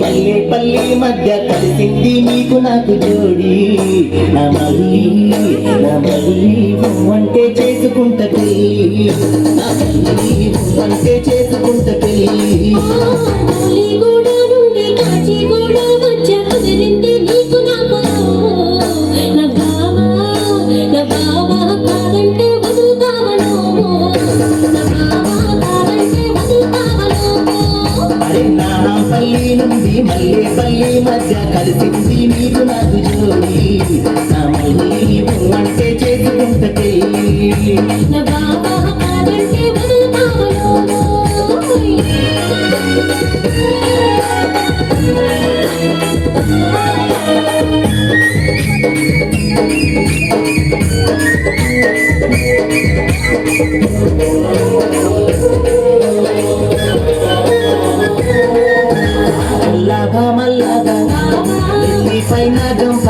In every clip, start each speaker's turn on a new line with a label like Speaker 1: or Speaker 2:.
Speaker 1: పల్లె పల్లె మధ్య కలిసింది నీకు నాకు జోడి నా మళ్ళీ అంటే చేసుకుంట పెళ్ళి నా మళ్ళీ అంటే చేసుకుంట పెళ్ళి పల్లి నుండి మల్లె పల్లి మధ్య కలిసింది నీకు నాకు జోడి నా మళ్ళీ అంటే చేసుకుంట పెళ్ళి నా బాబా కాదంటే పైన గంప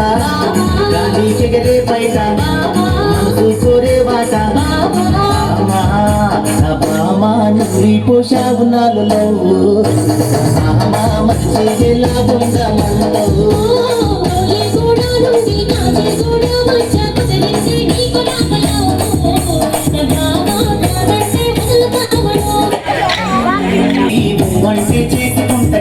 Speaker 1: గాలి చెగరే పైట మనసు కోరే వాట బామా నీ పోషావు నాలులో బామా మంచి ఎలా ఉండాలన్నావు వంటి చేసుకుంట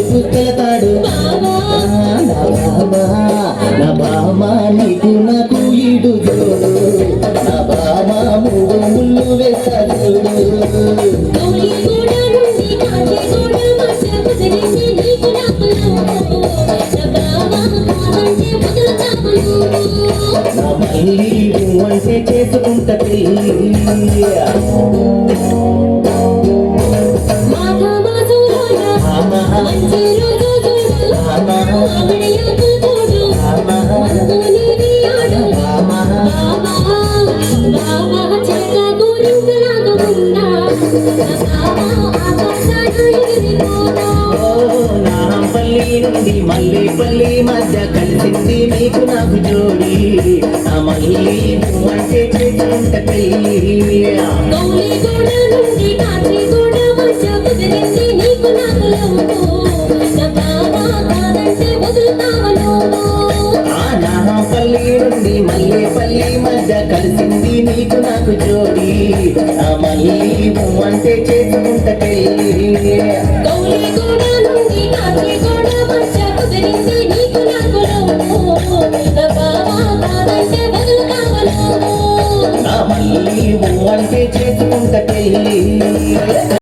Speaker 1: పుస్తలతాడు నా బామా నీకు నాకు ఈడు జోడు నా బామా మూడు ముళ్ళు వేస్తాడు నా మళ్ళీ అంటే చేసుకుంట పల్లి నుండి మల్లె పల్లి మధ్య కలిసింది నీకు నాకు జోడి నా మళ్ళీ అంటే చేసుకుంట పెళ్ళి పల్లి నుండి మల్లె పల్లి మధ్య కలిసింది నీకు నాకు జోడి నా మళ్ళీ అంటే చేసుకుంట పెళ్ళి నా మళ్ళీ అంటే చేసుకుంట పెళ్ళి